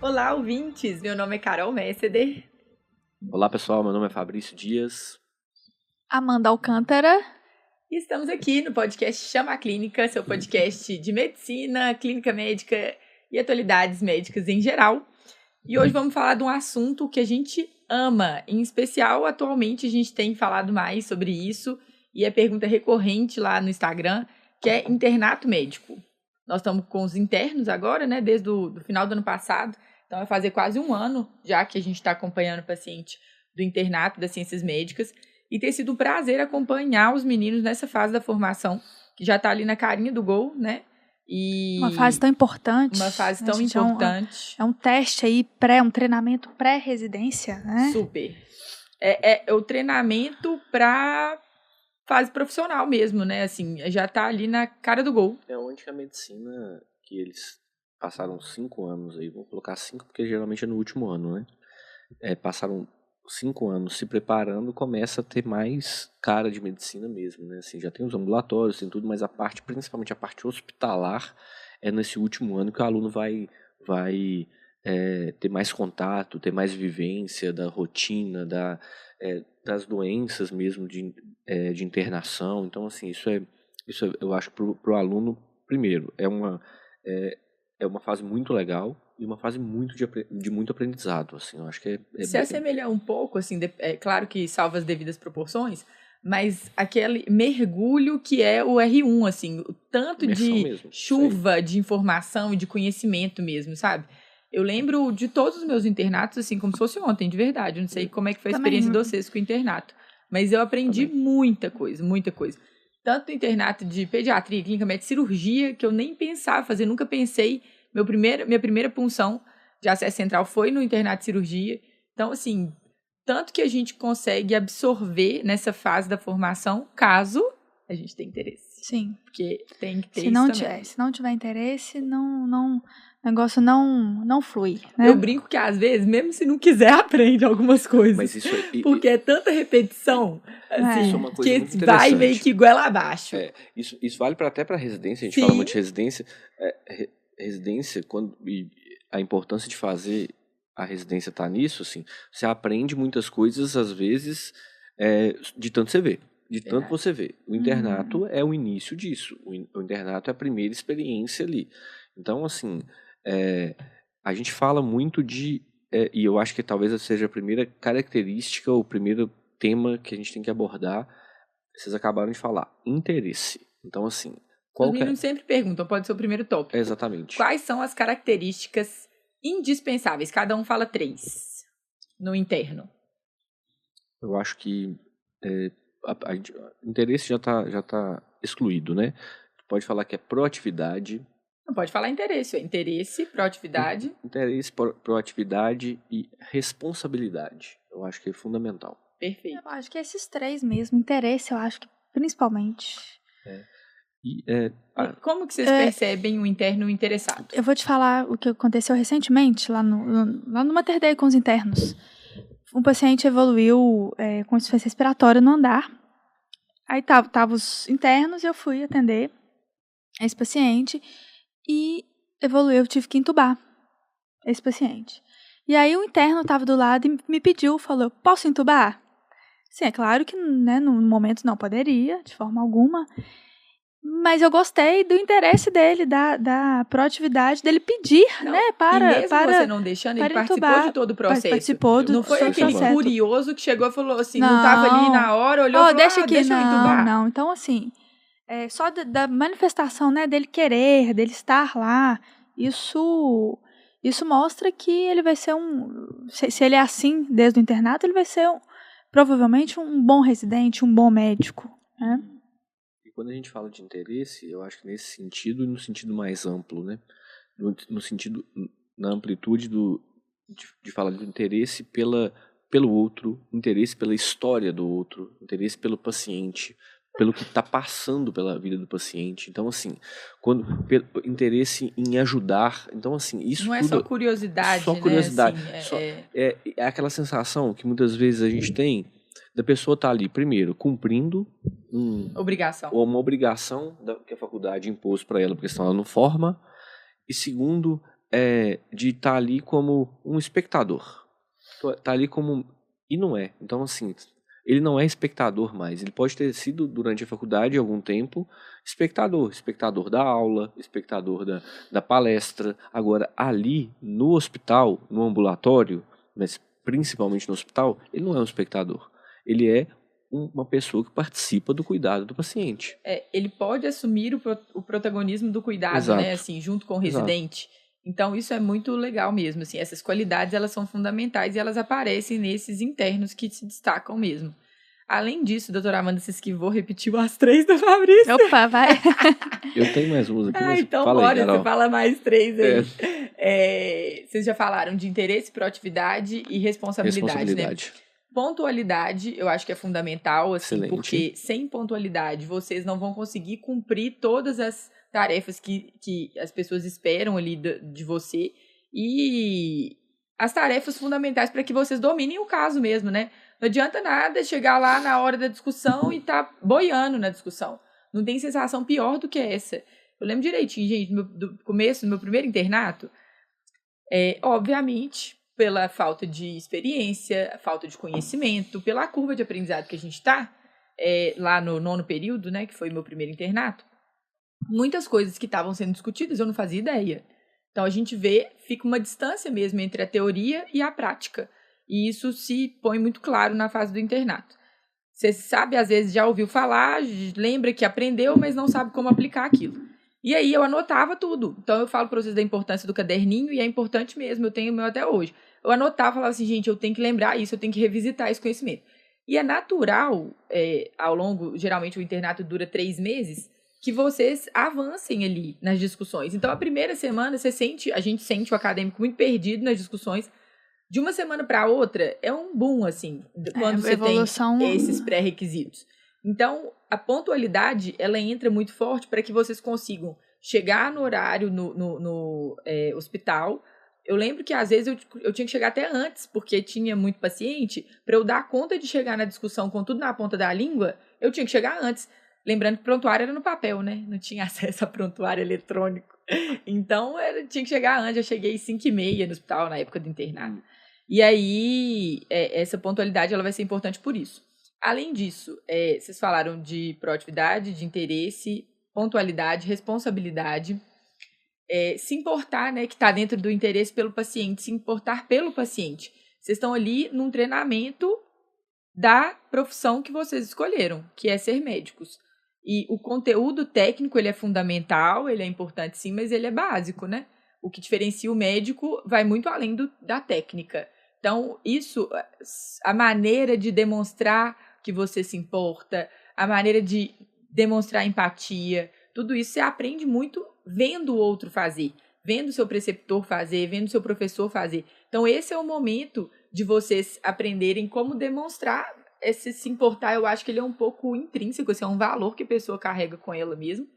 Olá, ouvintes! Meu nome é Carol Messeder. Olá, pessoal. Meu nome é Fabrício Dias. Amanda Alcântara. E estamos aqui no podcast Chama a Clínica, seu podcast de medicina, clínica médica e atualidades médicas em geral. E hoje vamos falar de um assunto que a gente ama. Em especial, atualmente, a gente tem falado mais sobre isso e é pergunta recorrente lá no Instagram, que é internato médico. Nós estamos com os internos agora, né, desde o final do ano passado. Então, vai fazer quase um ano já que a gente está acompanhando o paciente do internato das ciências médicas. E tem sido um prazer acompanhar os meninos nessa fase da formação, que já está ali na carinha do gol, né? E uma fase tão importante. Uma fase tão importante. É um teste aí, um treinamento pré-residência, né? Super. É o treinamento para fase profissional mesmo, né? Assim, já está ali na cara do gol. É onde a medicina, que eles passaram 5 anos aí, vou colocar 5 porque geralmente é no último ano, né? Passaram 5 anos se preparando, começa a ter mais cara de medicina mesmo, né? Assim, já tem os ambulatórios, tem tudo, mas principalmente a parte hospitalar, é nesse último ano que o aluno vai ter mais contato, ter mais vivência da rotina, das doenças mesmo de internação. Então, assim, isso eu acho que para o aluno, primeiro, é uma fase muito legal e uma fase de muito aprendizado, assim, eu acho que Se assemelha um pouco, assim, é claro que salva as devidas proporções, mas aquele mergulho que é o R1, assim, o tanto de mesmo, chuva de informação e de conhecimento mesmo, sabe? Eu lembro de todos os meus internatos, assim, como se fosse ontem, de verdade. Eu não sei como é que foi a experiência de vocês com o internato, mas eu aprendi muita coisa, muita coisa. Tanto no internato de pediatria, clínica médica, cirurgia, que eu nem pensava fazer, nunca pensei. Minha primeira punção de acesso central foi no internato de cirurgia. Então, assim, tanto que a gente consegue absorver nessa fase da formação, caso a gente tenha interesse. Sim. Porque tem que ter se isso não também. Se não tiver interesse, o negócio não flui, né? Eu brinco que, às vezes, mesmo se não quiser, aprende algumas coisas. Mas isso porque é tanta repetição, assim, isso é uma coisa que muito vai meio que goela abaixo. Isso vale até para residência, a gente Sim. fala muito de residência. Residência, e a importância de fazer a residência tá nisso, assim, você aprende muitas coisas, às vezes, de tanto você ver. De tanto você ver. O internato é o início disso. O internato é a primeira experiência ali. Então, assim, a gente fala muito e eu acho que talvez seja a primeira característica, ou o primeiro tema que a gente tem que abordar. Vocês acabaram de falar, interesse. Então, assim, os meninos sempre perguntam, pode ser o primeiro tópico. Exatamente. Quais são as características indispensáveis? Cada um fala 3 no interno. Eu acho que interesse já tá excluído, né? Pode falar que é proatividade. Não pode falar interesse. Interesse, proatividade. Interesse, proatividade e responsabilidade. Eu acho que é fundamental. Perfeito. Eu acho que é esses 3 mesmo. Interesse, eu acho que principalmente. Como que vocês percebem o interno interessado? Eu vou te falar o que aconteceu recentemente lá no Mater Dei com os internos. Um paciente evoluiu com insuficiência respiratória no andar. Aí tava os internos e eu fui atender esse paciente e evoluiu, eu tive que entubar esse paciente. E aí o interno estava do lado e me pediu, falou, posso entubar? Sim, é claro que, né, no momento não poderia, de forma alguma. Mas eu gostei do interesse dele, da proatividade dele pedir, né, e mesmo você não deixando, ele participou de todo o processo. Participou não foi aquele processo. curioso que chegou e falou assim, não estava ali na hora, olhou e falou, deixa eu entubar. Não, então assim, só da manifestação, né, dele querer, dele estar lá, isso mostra que ele vai ser se ele é assim desde o internato, ele vai ser provavelmente um bom residente, um bom médico, né? Quando a gente fala de interesse, eu acho que nesse sentido e no sentido mais amplo, né? No sentido, na amplitude de falar de interesse pelo outro, interesse pela história do outro, interesse pelo paciente. pelo que está passando pela vida do paciente. Então, assim, interesse em ajudar. Então, assim, isso não é tudo, só curiosidade, só curiosidade. né? Assim, É aquela sensação que muitas vezes a gente tem da pessoa estar ali, primeiro, cumprindo uma obrigação que a faculdade impôs para ela, porque senão ela não forma, e segundo, de estar ali como um espectador. Tá ali como... E não é. Então, assim, ele não é espectador mais. Ele pode ter sido, durante a faculdade, algum tempo, espectador da aula, espectador da palestra. Agora, ali, no hospital, no ambulatório, mas principalmente no hospital, ele não é um espectador. Ele é uma pessoa que participa do cuidado do paciente. Ele pode assumir o protagonismo do cuidado, Exato. né? Assim, junto com o residente. Então, isso é muito legal mesmo. Assim, essas qualidades, elas são fundamentais e elas aparecem nesses internos que se destacam mesmo. Além disso, doutora Amanda se esquivou, repetiu as 3 da Fabrício. Opa, vai. Eu tenho mais umas aqui, mas então fala bora, aí, Carol. você fala mais 3 aí. Vocês já falaram de interesse, proatividade e responsabilidade, né? Pontualidade, eu acho que é fundamental, assim, excelente. Porque sem pontualidade, vocês não vão conseguir cumprir todas as tarefas que as pessoas esperam ali de você e as tarefas fundamentais para que vocês dominem o caso mesmo, né? Não adianta nada chegar lá na hora da discussão e tá boiando na discussão. Não tem sensação pior do que essa. Eu lembro direitinho, gente, do começo, do meu primeiro internato, obviamente, pela falta de experiência, falta de conhecimento, pela curva de aprendizado que a gente tá, lá no 9º período, né, que foi meu primeiro internato, muitas coisas que estavam sendo discutidas eu não fazia ideia. Então a gente fica uma distância mesmo entre a teoria e a prática. E isso se põe muito claro na fase do internato. Você sabe, às vezes já ouviu falar, lembra que aprendeu, mas não sabe como aplicar aquilo. E aí eu anotava tudo. Então eu falo para vocês da importância do caderninho e é importante mesmo, eu tenho o meu até hoje. Eu anotava e falava assim, gente, eu tenho que lembrar isso, eu tenho que revisitar esse conhecimento. E é natural, ao longo, geralmente o internato dura 3 meses, que vocês avancem ali nas discussões. Então, a primeira semana, a gente sente o acadêmico muito perdido nas discussões. De uma semana para outra, é um boom, assim, quando você tem esses pré-requisitos. Então, a pontualidade, ela entra muito forte para que vocês consigam chegar no horário no hospital. Eu lembro que, às vezes, eu tinha que chegar até antes, porque tinha muito paciente. Para eu dar conta de chegar na discussão com tudo na ponta da língua, eu tinha que chegar antes. Lembrando que prontuário era no papel, né? Não tinha acesso a prontuário eletrônico. Então, tinha que chegar antes. Eu cheguei às 5h30 no hospital, na época do internato. E aí, essa pontualidade ela vai ser importante por isso. Além disso, vocês falaram de proatividade, de interesse, pontualidade, responsabilidade. Se importar, né? Que está dentro do interesse pelo paciente. Se importar pelo paciente. Vocês estão ali num treinamento da profissão que vocês escolheram, que é ser médicos. E o conteúdo técnico, ele é fundamental, ele é importante sim, mas ele é básico, né? O que diferencia o médico vai muito além da técnica. Então, isso, a maneira de demonstrar que você se importa, a maneira de demonstrar empatia, tudo isso você aprende muito vendo o outro fazer, vendo o seu preceptor fazer, vendo o seu professor fazer. Então, esse é o momento de vocês aprenderem como demonstrar esse se importar. Eu acho que ele é um pouco intrínseco, esse é um valor que a pessoa carrega com ela mesmo.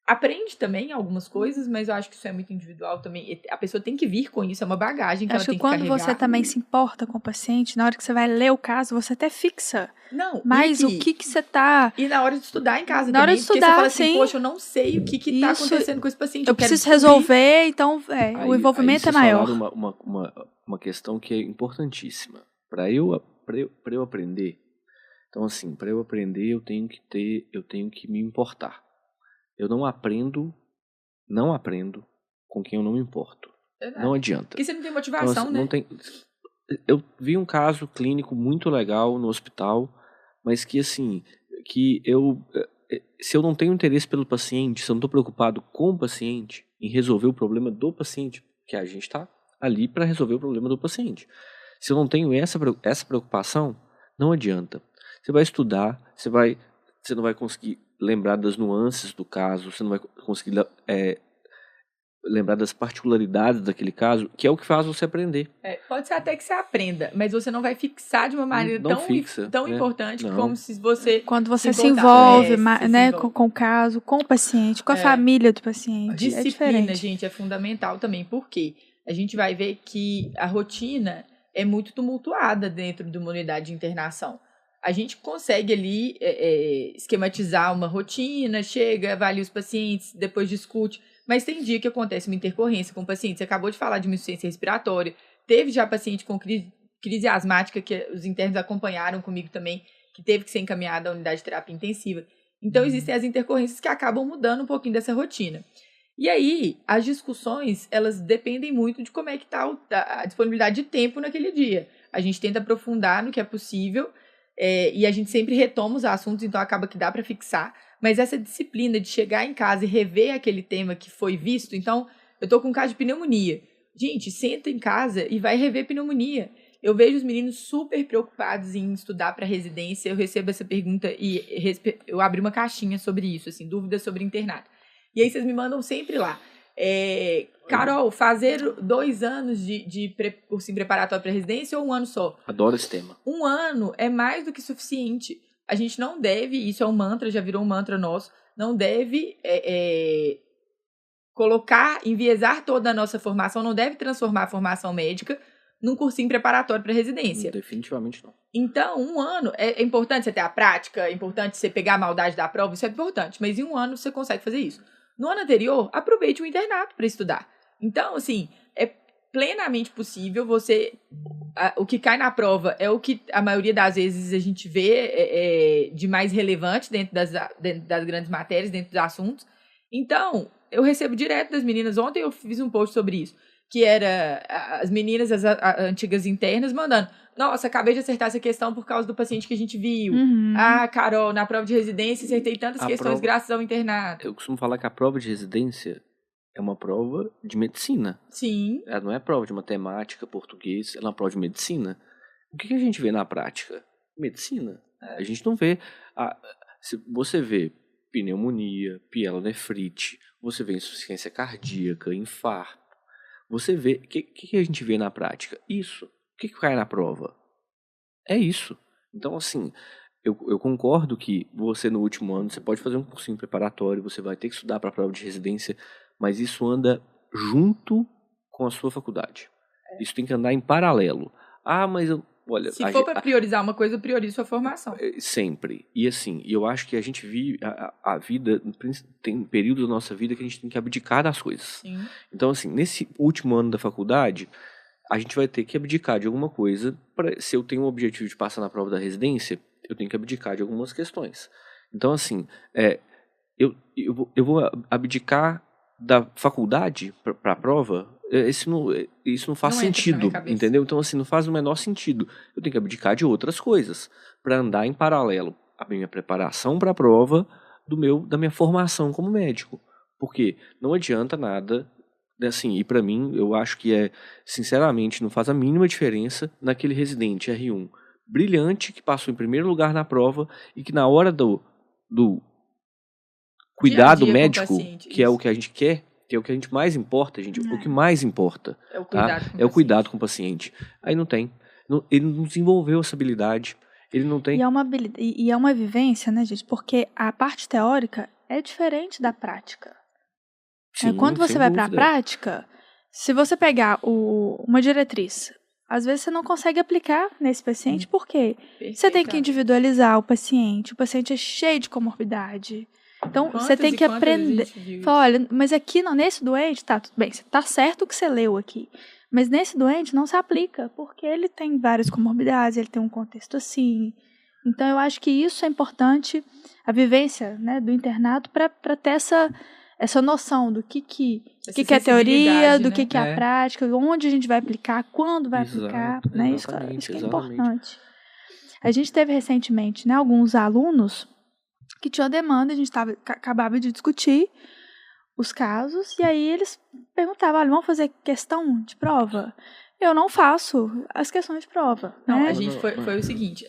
Aprende também algumas coisas, mas eu acho que isso é muito individual também. A pessoa tem que vir com isso, é uma bagagem que ela tem que carregar. Acho que quando você também se importa com o paciente, na hora que você vai ler o caso, você até fixa. Não, mas o que você tá... E na hora de estudar em casa na também. Hora de estudar, porque você fala assim, sim. poxa, eu não sei o que tá acontecendo com esse paciente. Eu preciso resolver, então o envolvimento é maior. Uma questão que é importantíssima. Para eu aprender, então assim, para eu aprender eu tenho que me importar. Eu não aprendo com quem eu não me importo. Não adianta. Porque você não tem motivação, então, assim, né? Não tem... Eu vi um caso clínico muito legal no hospital, mas que assim, se eu não tenho interesse pelo paciente, se eu não estou preocupado com o paciente, em resolver o problema do paciente, que a gente está ali para resolver o problema do paciente. Se eu não tenho essa preocupação, não adianta. Você vai estudar, você não vai conseguir lembrar das nuances do caso, você não vai conseguir lembrar das particularidades daquele caso, que é o que faz você aprender. Pode ser até que você aprenda, mas você não vai fixar de uma maneira tão importante como se você... Quando você se envolve, né, com o caso, com o paciente, com a família do paciente. Disciplina, gente, é fundamental também, porque a gente vai ver que a rotina é muito tumultuada dentro de uma unidade de internação. A gente consegue ali esquematizar uma rotina, chega, avalia os pacientes, depois discute, mas tem dia que acontece uma intercorrência com o paciente. Você acabou de falar de uma insuficiência respiratória, teve já paciente com crise asmática, que os internos acompanharam comigo também, que teve que ser encaminhada à unidade de terapia intensiva. Então, existem as intercorrências que acabam mudando um pouquinho dessa rotina. E aí, as discussões, elas dependem muito de como é que está a disponibilidade de tempo naquele dia. A gente tenta aprofundar no que é possível, e a gente sempre retoma os assuntos, então acaba que dá para fixar. Mas essa disciplina de chegar em casa e rever aquele tema que foi visto, então, eu tô com um caso de pneumonia. Gente, senta em casa e vai rever pneumonia. Eu vejo os meninos super preocupados em estudar para residência, eu recebo essa pergunta e eu abri uma caixinha sobre isso, assim, dúvidas sobre internato. E aí vocês me mandam sempre lá. Carol, fazer 2 anos de cursinho preparatório para residência ou 1 ano só? Adoro esse tema. 1 ano é mais do que suficiente. A gente não deve, isso é um mantra, já virou um mantra nosso, não deve enviesar toda a nossa formação, não deve transformar a formação médica num cursinho preparatório para residência. Definitivamente não. Então, 1 ano, é importante você ter a prática, é importante você pegar a maldade da prova, isso é importante, mas em 1 ano você consegue fazer isso. No ano anterior, aproveite o internato para estudar. Então, assim, é plenamente possível o que cai na prova é o que a maioria das vezes a gente vê de mais relevante dentro das grandes matérias, dentro dos assuntos. Então, eu recebo direto das meninas, ontem eu fiz um post sobre isso, que era as meninas, as antigas internas, mandando: nossa, acabei de acertar essa questão por causa do paciente que a gente viu. Carol, na prova de residência acertei tantas questões graças ao internato. Eu costumo falar que a prova de residência é uma prova de medicina. Sim. Ela não é prova de matemática, português, ela é uma prova de medicina. O que a gente vê na prática? Medicina. A gente não vê... se você vê pneumonia, pielonefrite, você vê insuficiência cardíaca, infarto, você vê... O que a gente vê na prática? Isso. O que cai na prova? É isso. Então, assim, eu concordo que você, no último ano, você pode fazer um cursinho preparatório, você vai ter que estudar para a prova de residência, mas isso anda junto com a sua faculdade. Isso tem que andar em paralelo. Mas olha... Se for para priorizar uma coisa, eu priorizo a formação. Sempre. E assim, eu acho que a gente vive a vida, tem períodos da nossa vida que a gente tem que abdicar das coisas. Sim. Então, assim, nesse último ano da faculdade, a gente vai ter que abdicar de alguma coisa. Se eu tenho o objetivo de passar na prova da residência, eu tenho que abdicar de algumas questões. Então, assim, eu vou abdicar da faculdade para a prova. Isso não faz sentido, entendeu? Então, assim, não faz o menor sentido. Eu tenho que abdicar de outras coisas para andar em paralelo a minha preparação para a prova da minha formação como médico. Porque não adianta nada... Assim, e para mim, eu acho que sinceramente, não faz a mínima diferença naquele residente R1 brilhante que passou em primeiro lugar na prova e que na hora do cuidado médico, que é o que a gente quer, que é o que a gente mais importa, gente, o que mais importa é o cuidado com o paciente. Aí não tem. Ele não desenvolveu essa habilidade, ele não tem... E é uma vivência, né, gente? Porque a parte teórica é diferente da prática. Sim, quando você vai para a prática, se você pegar uma diretriz, às vezes você não consegue aplicar nesse paciente, porque você tem que individualizar o paciente é cheio de comorbidade. Então, você tem que aprender. Fala, olha, mas aqui, nesse doente, tá tudo bem, tá certo o que você leu aqui, mas nesse doente não se aplica, porque ele tem várias comorbidades, ele tem um contexto assim. Então, eu acho que isso é importante, a vivência, né, do internato, para ter essa noção do que é teoria, do que é a prática, onde a gente vai aplicar, quando vai aplicar, né? Isso que é importante. A gente teve recentemente, né, alguns alunos que tinham demanda, a gente acabava de discutir os casos, e aí eles perguntavam: olha, vamos fazer questão de prova? Eu não faço as questões de prova. Não, né? A gente foi o seguinte,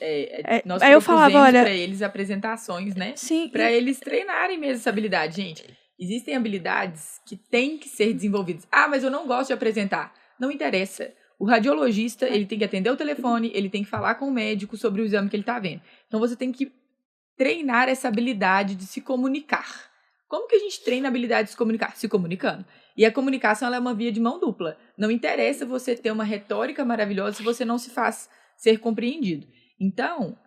nós propusemos para eles apresentações, né? Sim. Para eles treinarem mesmo essa habilidade, gente. Existem habilidades que têm que ser desenvolvidas. Ah, mas eu não gosto de apresentar. Não interessa. O radiologista, ele tem que atender o telefone, ele tem que falar com o médico sobre o exame que ele está vendo. Então, você tem que treinar essa habilidade de se comunicar. Como que a gente treina a habilidade de se comunicar? Se comunicando. E a comunicação ela é uma via de mão dupla. Não interessa você ter uma retórica maravilhosa se você não se faz ser compreendido. Então,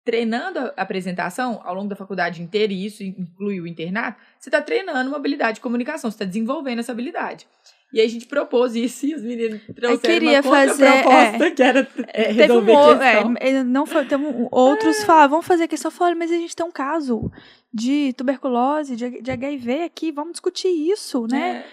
treinando a apresentação ao longo da faculdade inteira, e isso inclui o internato, você está treinando uma habilidade de comunicação, você está desenvolvendo essa habilidade. E aí a gente propôs isso e os meninos trouxeram uma contraproposta que era resolver questão. Não foi, outros falavam, vamos fazer questão. Eu falei, mas a gente tem um caso de tuberculose, de HIV aqui, vamos discutir isso, né?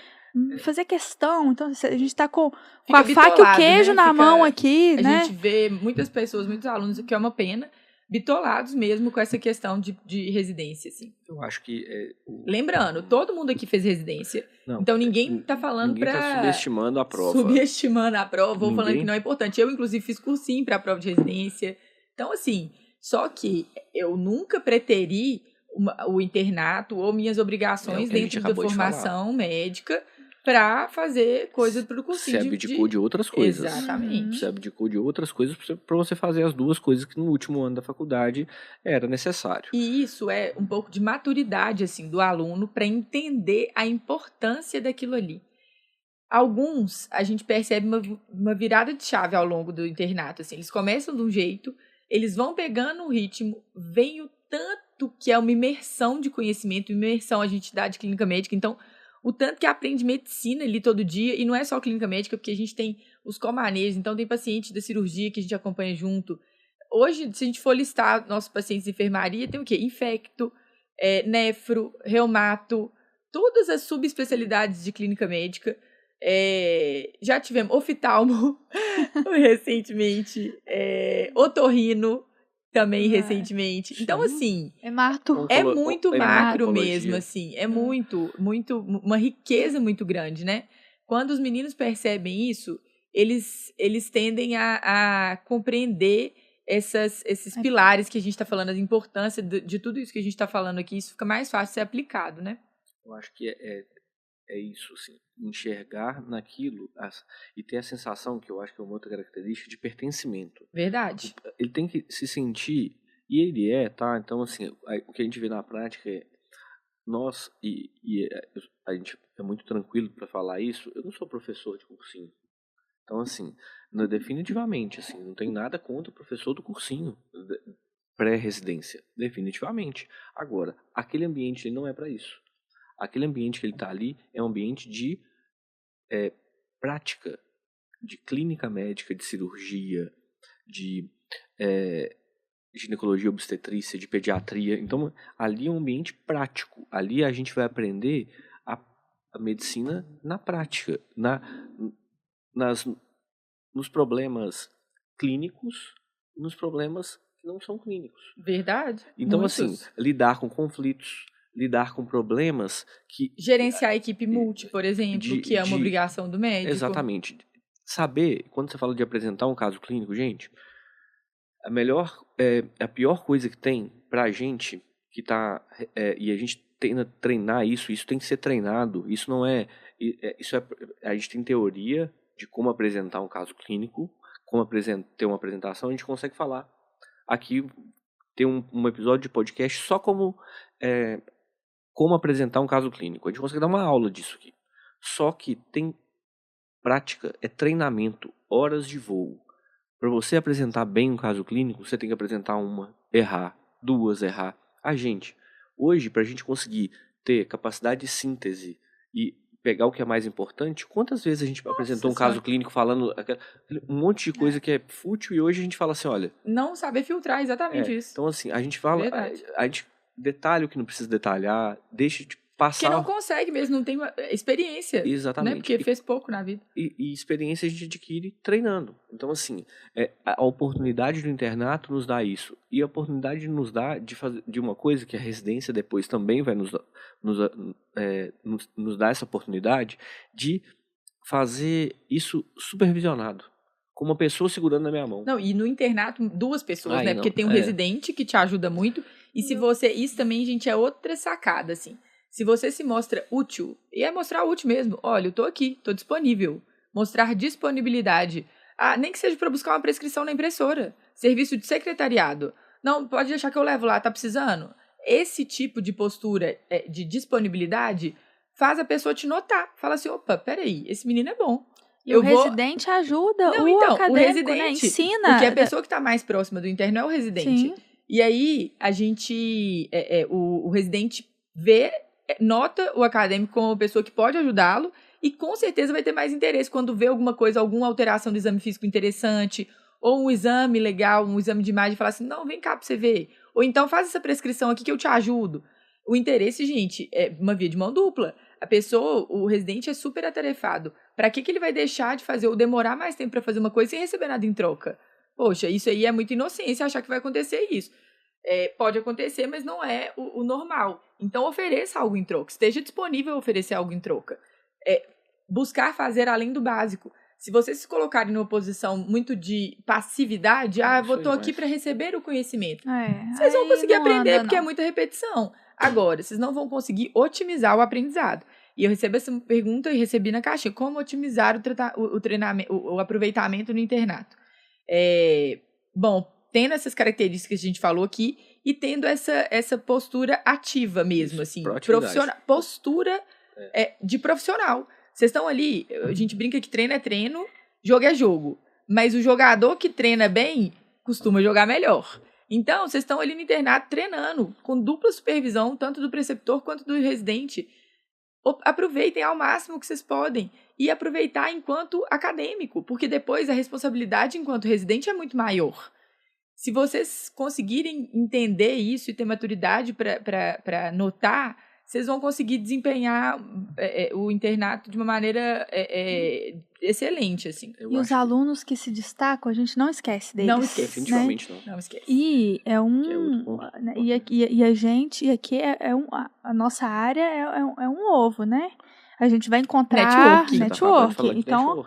Fazer questão. Então, a gente está com a faca e o queijo na mão aqui, né? A gente vê muitas pessoas, muitos alunos, o que é uma pena, bitolados mesmo com essa questão de residência, assim. Eu acho que... Lembrando, todo mundo aqui fez residência, então ninguém tá falando ninguém tá subestimando a prova. Subestimando a prova, ou falando que não é importante. Eu, inclusive, fiz cursinho para a prova de residência. Então, assim, só que eu nunca preteri o internato ou minhas obrigações dentro da formação médica para fazer coisas para o cursinho. Você abdicou de outras coisas. Exatamente. Você abdicou de outras coisas para você fazer as duas coisas que no último ano da faculdade era necessário. E isso é um pouco de maturidade assim, do aluno para entender a importância daquilo ali. Alguns, a gente percebe uma virada de chave ao longo do internato. Assim, eles começam de um jeito, eles vão pegando um ritmo, vem o tanto que é uma imersão de conhecimento, imersão a gente dá de clínica médica, então o tanto que aprende medicina ali todo dia, e não é só clínica médica, porque a gente tem os comanês, então tem paciente da cirurgia que a gente acompanha junto. Hoje, se a gente for listar nossos pacientes de enfermaria, tem o quê? Infecto, nefro, reumato, todas as subespecialidades de clínica médica. Já tivemos oftalmo recentemente, otorrino também recentemente. Então, assim, é macro. É muito macro mesmo, assim. É muito, uma riqueza muito grande, né? Quando os meninos percebem isso, eles tendem a compreender esses pilares que a gente está falando, a importância de tudo isso que a gente está falando aqui. Isso fica mais fácil de ser aplicado, né? Eu acho que é isso, assim, enxergar naquilo e ter a sensação, que eu acho que é uma outra característica, de pertencimento. Verdade. Ele tem que se sentir, e ele tá? Então, assim, o que a gente vê na prática é, nós, a gente é muito tranquilo para falar isso, eu não sou professor de cursinho. Então, assim, definitivamente, assim, não tem nada contra o professor do cursinho, pré-residência, definitivamente. Agora, aquele ambiente ele não é para isso. Aquele ambiente que ele está ali é um ambiente de prática, de clínica médica, de cirurgia, de ginecologia obstetrícia, de pediatria. Então, ali é um ambiente prático. Ali a gente vai aprender a medicina na prática, nos problemas clínicos e nos problemas que não são clínicos. Verdade. Então, muitos. assim, lidar com conflitos, lidar com problemas que... Gerenciar a equipe multi, por exemplo, que é uma obrigação do médico. Exatamente. Saber, quando você fala de apresentar um caso clínico, gente, a pior coisa que tem pra gente, que tá, e a gente tenta treinar isso tem que ser treinado, isso não é... a gente tem teoria de como apresentar um caso clínico, como ter uma apresentação, a gente consegue falar. Aqui tem um episódio de podcast só como apresentar um caso clínico. A gente consegue dar uma aula disso aqui. Só que tem prática, é treinamento, horas de voo. Para você apresentar bem um caso clínico, você tem que apresentar uma, errar, duas, errar. Hoje, para a gente conseguir ter capacidade de síntese e pegar o que é mais importante, quantas vezes a gente apresentou um caso clínico falando um monte de coisa que é fútil, e hoje a gente fala assim, olha... Não saber filtrar, exatamente isso. Então, assim, a gente fala... A gente detalha o que não precisa detalhar, deixa de passar... Porque não consegue mesmo, não tem experiência. Exatamente. Né? Porque fez pouco na vida. E experiência a gente adquire treinando. Então, assim, a oportunidade do internato nos dá isso. E a oportunidade nos dá de uma coisa que a residência depois também vai nos dar essa oportunidade de fazer isso supervisionado. Com uma pessoa segurando na minha mão. Não, e no internato, 2 pessoas, né? Porque tem um residente que te ajuda muito. E se você... Isso também, gente, é outra sacada, assim. Se você se mostra útil, e é mostrar útil mesmo, olha, eu tô aqui, tô disponível. Mostrar disponibilidade. Nem que seja para buscar uma prescrição na impressora. Serviço de secretariado. Não, pode deixar que eu levo lá, tá precisando? Esse tipo de postura de disponibilidade faz a pessoa te notar. Fala assim, opa, peraí, esse menino é bom. E o residente ajuda acadêmico, o residente, né? Ensina. Porque a pessoa que está mais próxima do interno é o residente. Sim. E aí, a gente, o residente nota o acadêmico como uma pessoa que pode ajudá-lo e com certeza vai ter mais interesse quando vê alguma coisa, alguma alteração do exame físico interessante, ou um exame legal, um exame de imagem, e falar assim, não, vem cá pra você ver. Ou então, faz essa prescrição aqui que eu te ajudo. O interesse, gente, é uma via de mão dupla. A pessoa, o residente é super atarefado. Para que ele vai deixar de fazer ou demorar mais tempo para fazer uma coisa sem receber nada em troca? Poxa, isso aí é muita inocência achar que vai acontecer isso. Pode acontecer, mas não é o normal. Então, ofereça algo em troca. Esteja disponível a oferecer algo em troca. Buscar fazer além do básico. Se vocês se colocarem numa posição muito de passividade, tô aqui para receber o conhecimento. Vocês vão conseguir aprender porque é muita repetição. Agora, vocês não vão conseguir otimizar o aprendizado. E eu recebo essa pergunta e recebi na caixinha. Como otimizar o treinamento, o aproveitamento no internato? Bom, tendo essas características que a gente falou aqui e tendo essa postura ativa mesmo, assim. Postura de profissional. Vocês estão ali, a gente brinca que treino é treino, jogo é jogo. Mas o jogador que treina bem costuma jogar melhor. Então, vocês estão ali no internato treinando, com dupla supervisão, tanto do preceptor quanto do residente. Aproveitem ao máximo que vocês podem. E aproveitar enquanto acadêmico, porque depois a responsabilidade enquanto residente é muito maior. Se vocês conseguirem entender isso e ter maturidade para notar, vocês vão conseguir desempenhar o internato de uma maneira excelente, assim. E os alunos que se destacam, a gente não esquece deles. Não esquece, definitivamente né? Não esquece. E e a gente, e aqui a nossa área é um ovo, né? A gente vai encontrar networking. Então,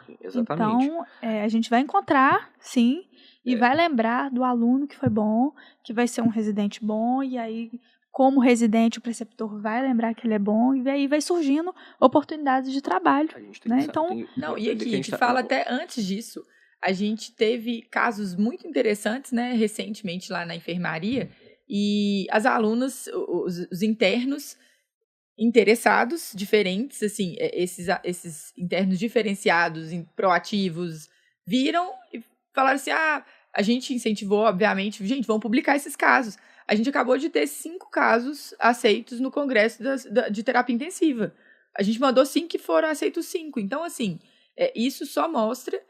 a gente vai encontrar, sim, e vai lembrar do aluno que foi bom, que vai ser um residente bom, e aí, como residente, o preceptor vai lembrar que ele é bom, e aí vai surgindo oportunidades de trabalho. Né? Então, e aqui, a gente fala até antes disso, a gente teve casos muito interessantes, né, recentemente lá na enfermaria, e as alunas, os internos interessados, diferentes, assim, esses internos diferenciados, proativos, viram e falaram assim, a gente incentivou, obviamente, gente, vamos publicar esses casos. A gente acabou de ter 5 casos aceitos no congresso de terapia intensiva. A gente mandou 5 que foram aceitos 5. Então, assim, isso só mostra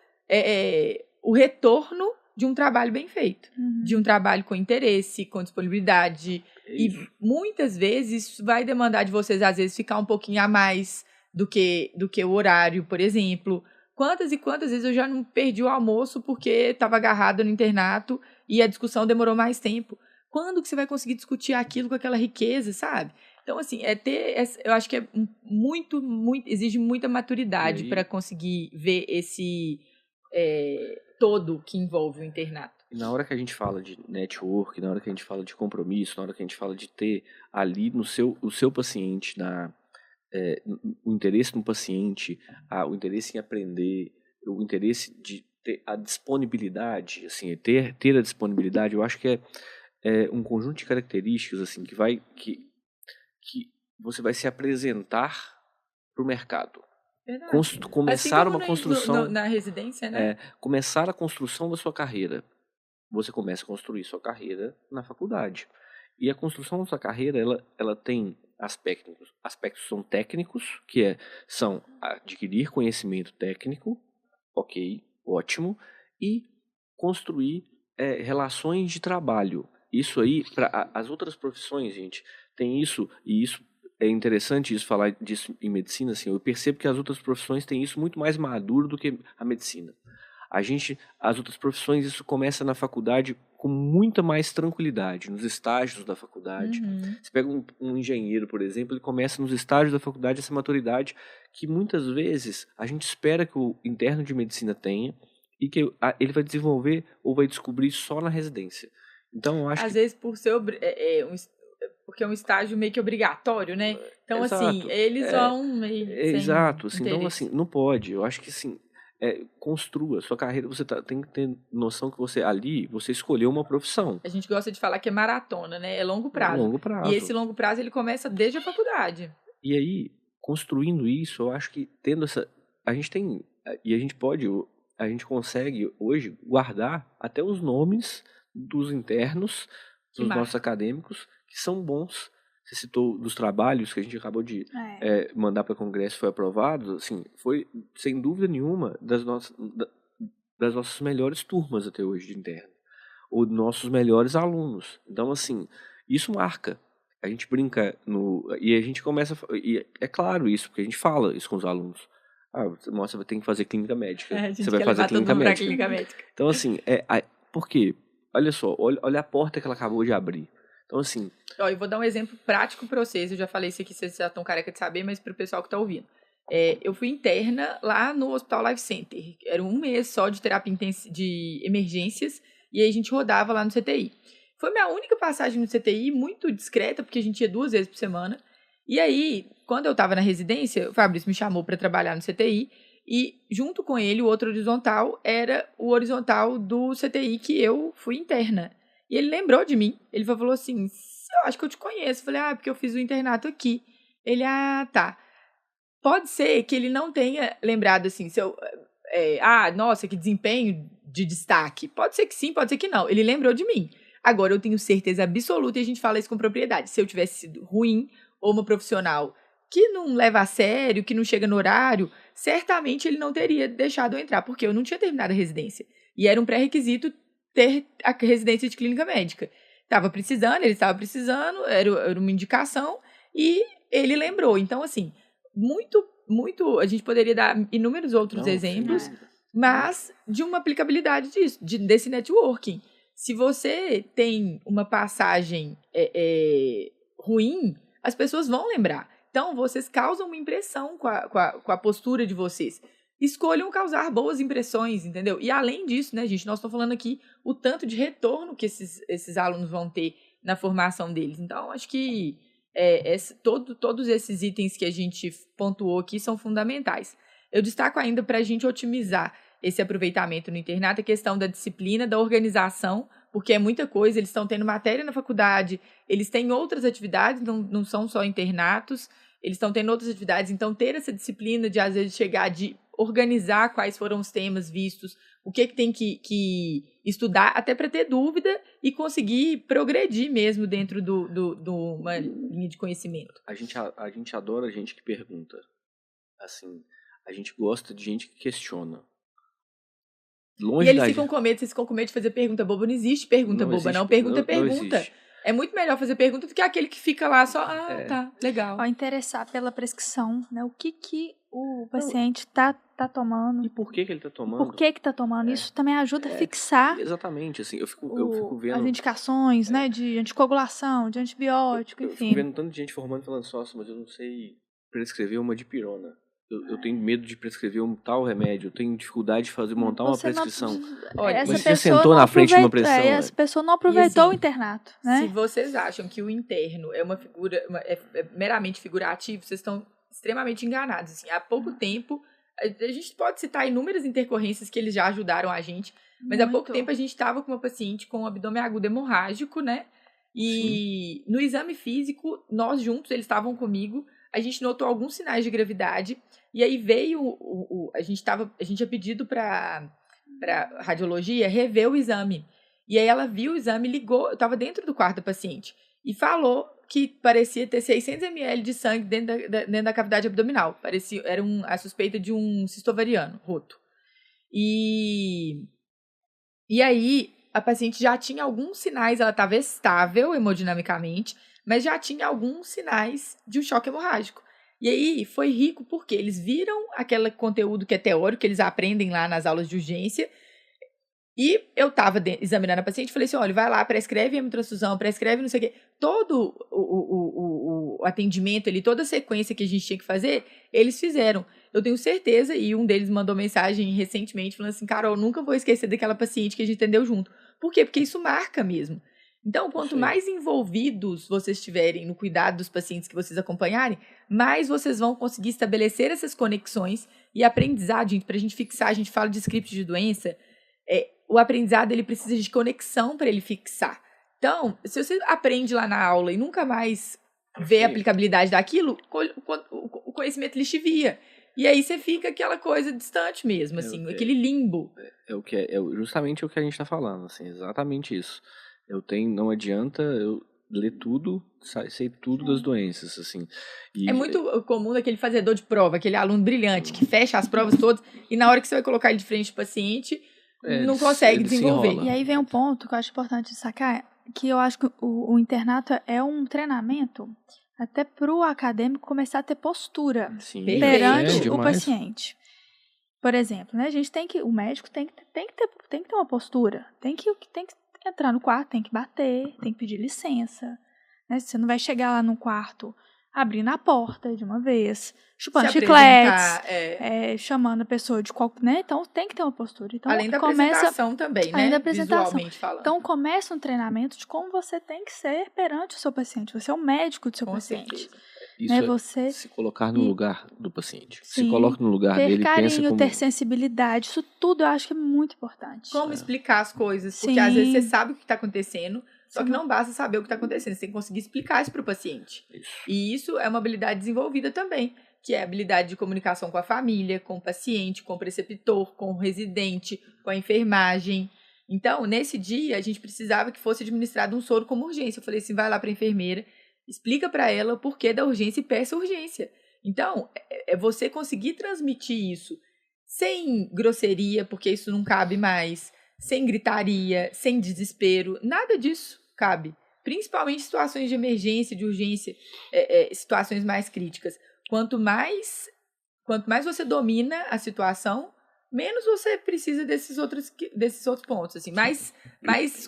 o retorno de um trabalho bem feito. De um trabalho com interesse, com disponibilidade. E muitas vezes isso vai demandar de vocês, às vezes, ficar um pouquinho a mais do que o horário, por exemplo. Quantas e quantas vezes eu já não perdi o almoço porque estava agarrada no internato e a discussão demorou mais tempo. Quando que você vai conseguir discutir aquilo com aquela riqueza, sabe? Então, assim, eu acho que exige muita maturidade para conseguir ver esse todo que envolve o internato. E na hora que a gente fala de network, na hora que a gente fala de compromisso, na hora que a gente fala de ter ali o seu paciente, o interesse no paciente, o interesse em aprender, o interesse de ter a disponibilidade, assim, ter a disponibilidade, eu acho que é um conjunto de características assim que você vai se apresentar para o mercado. Começar assim uma construção na residência, né? Começar a construção da sua carreira. Você começa a construir sua carreira na faculdade. E a construção da sua carreira, ela tem aspectos são técnicos, são adquirir conhecimento técnico, ok, ótimo, e construir relações de trabalho. Isso aí, para as outras profissões, gente, tem isso, e isso é interessante falar disso em medicina, assim, eu percebo que as outras profissões têm isso muito mais maduro do que a medicina. As outras profissões, isso começa na faculdade com muita mais tranquilidade, nos estágios da faculdade. Você pega um engenheiro, por exemplo, ele começa nos estágios da faculdade essa maturidade que muitas vezes a gente espera que o interno de medicina tenha e que ele vai desenvolver ou vai descobrir só na residência. Então, eu acho às vezes, por ser porque é um estágio meio que obrigatório, né? Então, Exato. assim, eles vão meio sem Exato. Assim, então, interesse. assim, não pode. Eu acho que, assim, construa sua carreira. Você tem que ter noção que você escolheu uma profissão. A gente gosta de falar que é maratona, né? É longo A prazo. longo E prazo. esse longo prazo, ele começa desde a faculdade. E aí, construindo isso, eu acho que tendo essa... A gente consegue hoje guardar até os nomes dos internos, Que dos marca. nossos acadêmicos, que são bons. Você citou dos trabalhos que a gente acabou de mandar para o Congresso, foi aprovado, assim, foi, sem dúvida nenhuma, das nossas melhores turmas até hoje de interno. Ou dos nossos melhores alunos. Então, assim, isso marca. A gente brinca e a gente começa... E é claro isso, porque a gente fala isso com os alunos. Você vai ter que fazer clínica médica. A gente Você vai quer fazer levar todo clínica mundo pra médica. clínica médica. Então, assim, por quê? Olha só, olha a porta que ela acabou de abrir. Então, assim... Ó, eu vou dar um exemplo prático pra vocês. Eu já falei isso aqui, vocês já estão careca de saber, mas pro pessoal que tá ouvindo. Eu fui interna lá no Hospital Life Center. Era um mês só de terapia de emergências. E aí a gente rodava lá no CTI. Foi minha única passagem no CTI, muito discreta, porque a gente ia 2 vezes por semana. E aí, quando eu tava na residência, o Fabrício me chamou pra trabalhar no CTI. E junto com ele, o outro horizontal era o horizontal do CTI que eu fui interna. E ele lembrou de mim. Ele falou assim, eu acho que eu te conheço. Eu falei, porque eu fiz o internato aqui. Ele, tá. Pode ser que ele não tenha lembrado assim, nossa, que desempenho de destaque. Pode ser que sim, pode ser que não. Ele lembrou de mim. Agora, eu tenho certeza absoluta, e a gente fala isso com propriedade. Se eu tivesse sido ruim ou uma profissional que não leva a sério, que não chega no horário, certamente ele não teria deixado eu entrar, porque eu não tinha terminado a residência. E era um pré-requisito ter a residência de clínica médica. Ele estava precisando, era uma indicação, e ele lembrou. Então, assim, muito, a gente poderia dar inúmeros outros exemplos, mas de uma aplicabilidade disso, desse networking. Se você tem uma passagem ruim, as pessoas vão lembrar. Então, vocês causam uma impressão com a postura de vocês. Escolham causar boas impressões, entendeu? E além disso, né, gente, nós estamos falando aqui o tanto de retorno que esses alunos vão ter na formação deles. Então, acho que todos esses itens que a gente pontuou aqui são fundamentais. Eu destaco ainda para a gente otimizar esse aproveitamento no internato a questão da disciplina, da organização, porque é muita coisa, eles estão tendo matéria na faculdade, eles têm outras atividades, não são só internatos, eles estão tendo outras atividades, então ter essa disciplina de, às vezes, de organizar quais foram os temas vistos, o que tem que estudar, até para ter dúvida e conseguir progredir mesmo dentro de uma linha de conhecimento. A gente adora gente que pergunta. Assim, a gente gosta de gente que questiona. E eles ficam com medo, vocês ficam com medo de fazer pergunta boba. Não existe pergunta boba, não. Pergunta é pergunta. É muito melhor fazer pergunta do que aquele que fica lá só, tá, legal. Interessar pela prescrição, né? O que o paciente tá tomando. E por que ele tá tomando. Por que tá tomando. Isso também ajuda a fixar. Exatamente, assim, eu fico vendo... As indicações, né? De anticoagulação, de antibiótico, enfim. Eu fico vendo tanto de gente formando falando, nossa, mas eu não sei prescrever uma dipirona. Eu tenho medo de prescrever um tal remédio, eu tenho dificuldade de montar uma prescrição. Olha, mas você sentou na frente de uma pressão. Essa pessoa não aproveitou o internato, né? Se vocês acham que o interno é uma figura, é meramente figurativo, vocês estão extremamente enganados. Assim, há pouco tempo, a gente pode citar inúmeras intercorrências que eles já ajudaram a gente, mas há pouco tempo a gente estava com uma paciente com um abdômen agudo hemorrágico, né? E no exame físico, nós juntos, eles estavam comigo, a gente notou alguns sinais de gravidade, e aí veio, a gente tinha pedido para radiologia rever o exame. E aí ela viu o exame, ligou, eu estava dentro do quarto da paciente, e falou que parecia ter 600 ml de sangue dentro da cavidade abdominal. Era a suspeita de um cisto ovariano roto. E aí a paciente já tinha alguns sinais, ela estava estável hemodinamicamente, mas já tinha alguns sinais de um choque hemorrágico. E aí foi rico porque eles viram aquele conteúdo que é teórico, que eles aprendem lá nas aulas de urgência, e eu estava examinando a paciente e falei assim, olha, vai lá, prescreve hemotransfusão, prescreve não sei o quê. Todo o atendimento ali, toda a sequência que a gente tinha que fazer, eles fizeram. Eu tenho certeza, e um deles mandou mensagem recentemente falando assim, Carol, nunca vou esquecer daquela paciente que a gente atendeu junto. Por quê? Porque isso marca mesmo. Então, quanto Isso aí. mais envolvidos vocês estiverem no cuidado dos pacientes que vocês acompanharem, mais vocês vão conseguir estabelecer essas conexões e aprendizado, gente, pra gente fixar, a gente fala de script de doença, o aprendizado ele precisa de conexão para ele fixar. Então, se você aprende lá na aula e nunca mais vê a aplicabilidade daquilo, o conhecimento lixivia. E aí você fica aquela coisa distante mesmo, assim, aquele limbo. Justamente o que a gente está falando, assim, exatamente isso. Não adianta eu ler tudo, sei tudo das doenças, assim. É muito comum daquele fazedor de prova, aquele aluno brilhante que fecha as provas todas e na hora que você vai colocar ele de frente do paciente, não consegue desenvolver. E aí vem um ponto que eu acho importante sacar, que eu acho que o internato é um treinamento até para o acadêmico começar a ter postura perante o paciente. Por exemplo, né, o médico tem que ter uma postura, tem que entrar no quarto, tem que bater, tem que pedir licença. Né? Você não vai chegar lá no quarto abrindo a porta de uma vez, chupando chicletes, chamando a pessoa de qualquer... Né? Então, tem que ter uma postura. Então, além da apresentação também, né? Além da apresentação. Visualmente falando. Então, começa um treinamento de como você tem que ser perante o seu paciente. Você é o médico do seu paciente. Certeza. Isso você se colocar no lugar do paciente. Sim, se coloca no lugar dele, carinho, pensa como... ter sensibilidade, isso tudo eu acho que é muito importante. Como explicar as coisas, porque às vezes você sabe o que está acontecendo, só que não basta saber o que está acontecendo, você tem que conseguir explicar isso para o paciente. E isso é uma habilidade desenvolvida também, que é a habilidade de comunicação com a família, com o paciente, com o preceptor, com o residente, com a enfermagem. Então, nesse dia, a gente precisava que fosse administrado um soro como urgência. Eu falei assim, vai lá para a enfermeira, explica para ela o porquê da urgência e peça urgência. Então, é você conseguir transmitir isso sem grosseria, porque isso não cabe mais, sem gritaria, sem desespero, nada disso cabe. Principalmente em situações de emergência, de urgência, situações mais críticas. Quanto mais você domina a situação, menos você precisa desses outros pontos, assim, mais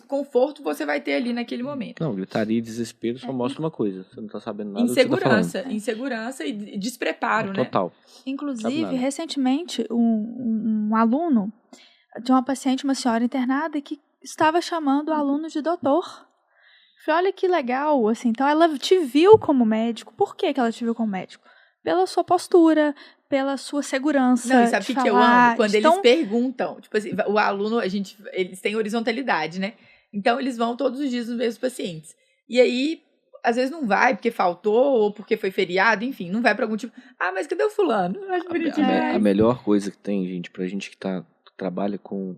conforto você vai ter ali naquele momento. Não, gritaria e desespero só mostra uma coisa, você não tá sabendo nada Insegurança e despreparo, né? Total. Inclusive, recentemente, um aluno de uma paciente, uma senhora internada, que estava chamando o aluno de doutor. Falei, olha que legal, assim, então ela te viu como médico. Por que ela te viu como médico? Pela sua postura, pela sua segurança. Não, e sabe o que eu amo? Quando eles perguntam, tipo assim, o aluno, eles têm horizontalidade, né? Então, eles vão todos os dias nos mesmos pacientes. E aí, às vezes não vai porque faltou ou porque foi feriado, enfim, não vai pra algum tipo, mas cadê o fulano? Eu acho bonitinho. A melhor coisa que tem, gente, pra gente que trabalha com...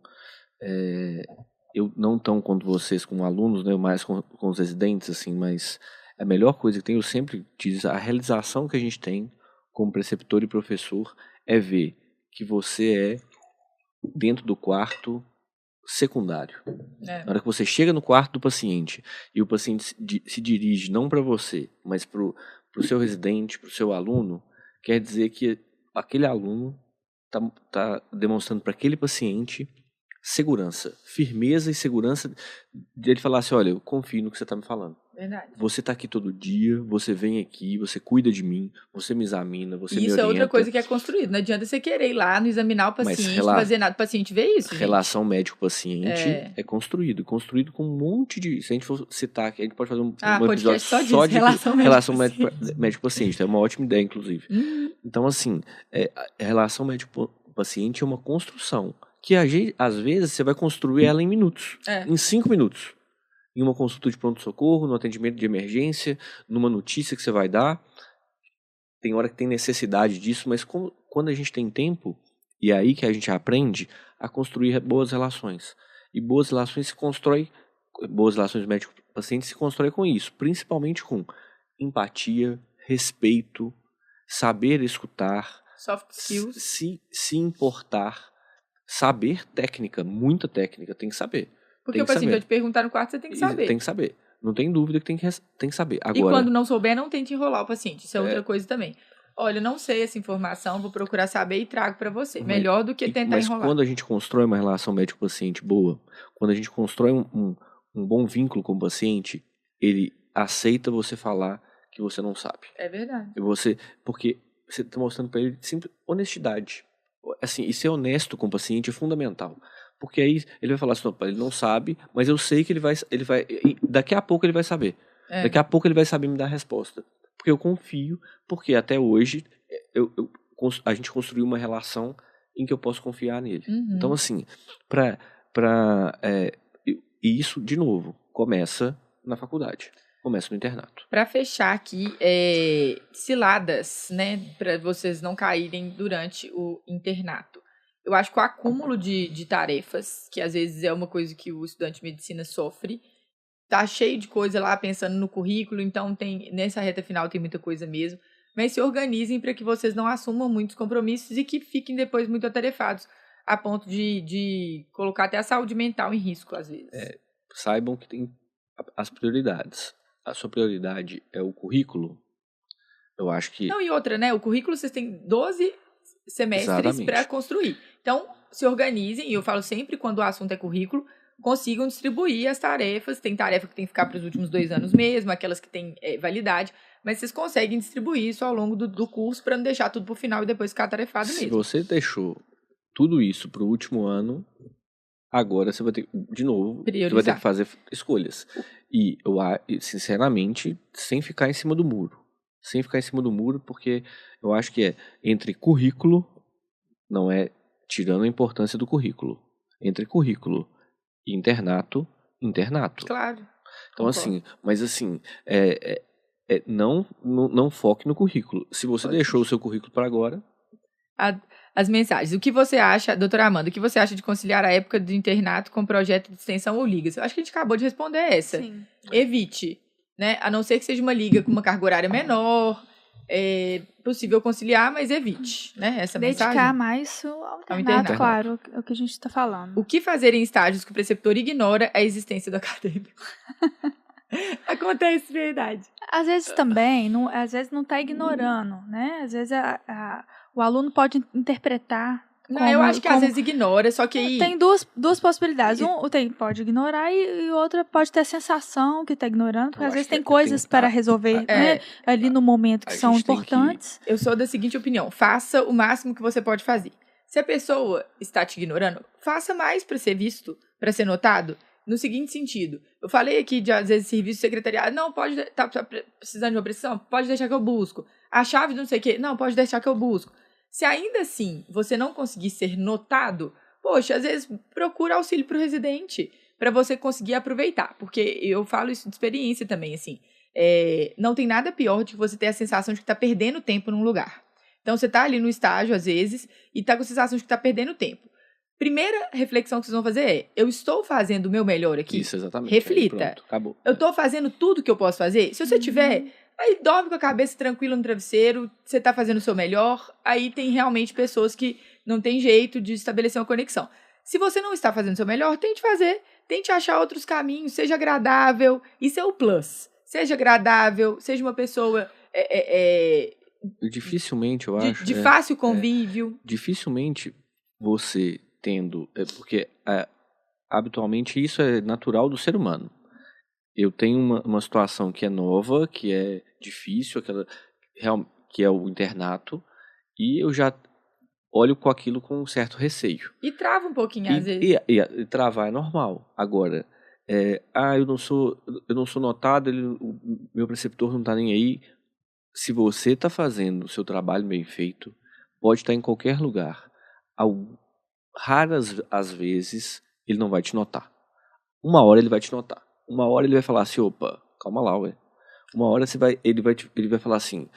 eu não tão quanto vocês com alunos, né, mais com os residentes, assim, mas a melhor coisa que tem, eu sempre digo, a realização que a gente tem como preceptor e professor é ver que você dentro do quarto, secundário. Na hora que você chega no quarto do paciente e o paciente se dirige não para você, mas para o seu residente, para o seu aluno, quer dizer que aquele aluno está demonstrando para aquele paciente segurança, firmeza e segurança de ele falar assim, olha, eu confio no que você está me falando. Verdade. Você está aqui todo dia, você vem aqui, você cuida de mim, você me examina, você me orienta. Isso é outra coisa que é construído. Não adianta você querer ir lá, não examinar o paciente, não fazer nada. O paciente vê isso, relação médico-paciente é construído com um monte de... Se a gente for citar aqui, a gente pode fazer um episódio só de relação médico-paciente. É uma ótima ideia, inclusive. Então, assim, a relação médico-paciente é uma construção que, às vezes, você vai construir ela em minutos. Em 5 minutos. Em uma consulta de pronto-socorro, no atendimento de emergência, numa notícia que você vai dar. Tem hora que tem necessidade disso, mas quando a gente tem tempo, e é aí que a gente aprende a construir boas relações. E boas relações médico-paciente se constrói com isso, principalmente com empatia, respeito, saber escutar, soft skills, se importar, saber técnica, muita técnica, tem que saber. Porque o paciente vai te perguntar no quarto, você tem que saber. Tem que saber. Não tem dúvida que tem que saber. Agora, e quando não souber, não tente enrolar o paciente. Isso é outra coisa também. Olha, eu não sei essa informação, vou procurar saber e trago para você. Melhor do que tentar enrolar. Mas quando a gente constrói uma relação médico-paciente boa, quando a gente constrói um bom vínculo com o paciente, ele aceita você falar que você não sabe. É verdade. Porque você está mostrando para ele simples honestidade. assim, e ser honesto com o paciente é fundamental. Porque aí ele vai falar assim, ele não sabe, mas eu sei que ele vai, daqui a pouco ele vai saber. Daqui a pouco ele vai saber me dar a resposta. Porque eu confio, porque até hoje a gente construiu uma relação em que eu posso confiar nele. Então, assim, e isso, de novo, começa na faculdade, começa no internato. Para fechar aqui, ciladas, né, para vocês não caírem durante o internato. Eu acho que o acúmulo de tarefas, que às vezes é uma coisa que o estudante de medicina sofre, tá cheio de coisa lá pensando no currículo, então nessa reta final tem muita coisa mesmo. Mas se organizem para que vocês não assumam muitos compromissos e que fiquem depois muito atarefados, a ponto de colocar até a saúde mental em risco, às vezes. Saibam que tem as prioridades. A sua prioridade é o currículo. Eu acho que... Não, e outra, né? O currículo vocês têm 12 semestres para construir. Então, se organizem, e eu falo sempre quando o assunto é currículo, consigam distribuir as tarefas. Tem tarefa que tem que ficar para os últimos 2 anos mesmo, aquelas que têm validade, mas vocês conseguem distribuir isso ao longo do curso para não deixar tudo para o final e depois ficar atarefado mesmo. Se você deixou tudo isso para o último ano, agora você vai ter, de novo, você vai ter que fazer escolhas. E eu, sinceramente, sem ficar em cima do muro. Sem ficar em cima do muro, porque eu acho que entre currículo, não é tirando a importância do currículo, entre currículo e internato. Claro. Então, assim, mas assim, não foque no currículo. Se você deixou o seu currículo para agora... As mensagens. O que você acha, doutora Amanda, o que você acha de conciliar a época do internato com projeto de extensão ou ligas? Eu acho que a gente acabou de responder essa. Sim. Evite, né? A não ser que seja uma liga com uma carga horária menor, possível conciliar, mas evite, né? Essa mensagem. Dedicar mais ao internato, claro, é o que a gente está falando. O que fazer em estágios que o preceptor ignora a existência do acadêmico? Acontece, verdade. Às vezes também, às vezes não está ignorando, né? Às vezes o aluno pode interpretar. Eu acho que às vezes ignora, só que aí... Tem duas possibilidades. Pode ignorar e outra pode ter a sensação que está ignorando, porque às vezes tem coisas para resolver né, ali no momento que são importantes. Eu sou da seguinte opinião, faça o máximo que você pode fazer. Se a pessoa está te ignorando, faça mais para ser visto, para ser notado. No seguinte sentido, eu falei aqui de, às vezes, serviço secretariado, não, pode, tá precisando de uma prestação? Pode deixar que eu busco. A chave de não sei o quê, não, pode deixar que eu busco. Se ainda assim você não conseguir ser notado, poxa, às vezes procura auxílio para o residente, para você conseguir aproveitar, porque eu falo isso de experiência também, assim, não tem nada pior de você ter a sensação de que está perdendo tempo num lugar. Então, você está ali no estágio, às vezes, e está com a sensação de que está perdendo tempo. Primeira reflexão que vocês vão fazer eu estou fazendo o meu melhor aqui? Isso, exatamente. Reflita. Pronto, acabou. Eu estou fazendo tudo que eu posso fazer? Se você tiver, aí dorme com a cabeça tranquila no travesseiro, você está fazendo o seu melhor, aí tem realmente pessoas que não tem jeito de estabelecer uma conexão. Se você não está fazendo o seu melhor, tente fazer, tente achar outros caminhos, seja agradável, isso é o plus. Seja agradável, seja uma pessoa... dificilmente, eu acho. De fácil convívio. Dificilmente você tendo... porque habitualmente isso é natural do ser humano. Eu tenho uma situação que é nova, que é difícil, que é o internato, e eu já olho com aquilo com um certo receio. E trava um pouquinho, às vezes. E travar é normal. Agora, eu não sou notado, o meu preceptor não está nem aí. Se você está fazendo o seu trabalho bem feito, pode estar em qualquer lugar. Raras as vezes ele não vai te notar. Uma hora ele vai te notar. Uma hora ele vai falar assim, opa, calma lá, ué. Uma hora ele vai falar assim,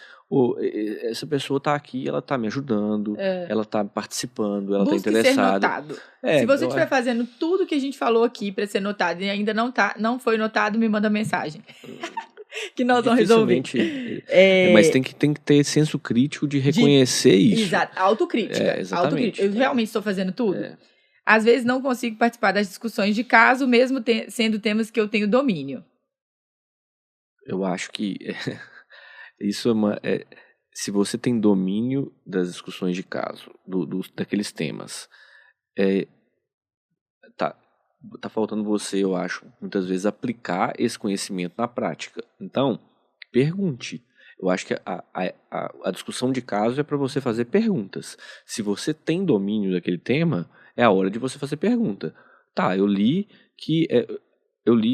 essa pessoa tá aqui, ela tá me ajudando, ela tá participando, ela Busque tá interessada. Ser notado. Se você estiver fazendo tudo que a gente falou aqui para ser notado e ainda não foi notado, me manda mensagem. Que nós vamos resolver. Mas tem que ter senso crítico de reconhecer isso. Exato, autocrítica. Exatamente. Eu realmente estou fazendo tudo? Às vezes não consigo participar das discussões de caso, mesmo sendo temas que eu tenho domínio. Eu acho que isso se você tem domínio das discussões de caso, daqueles temas, tá faltando você, eu acho, muitas vezes aplicar esse conhecimento na prática. Então, pergunte. Eu acho que a discussão de caso é para você fazer perguntas. Se você tem domínio daquele tema, é a hora de você fazer pergunta. Tá, eu li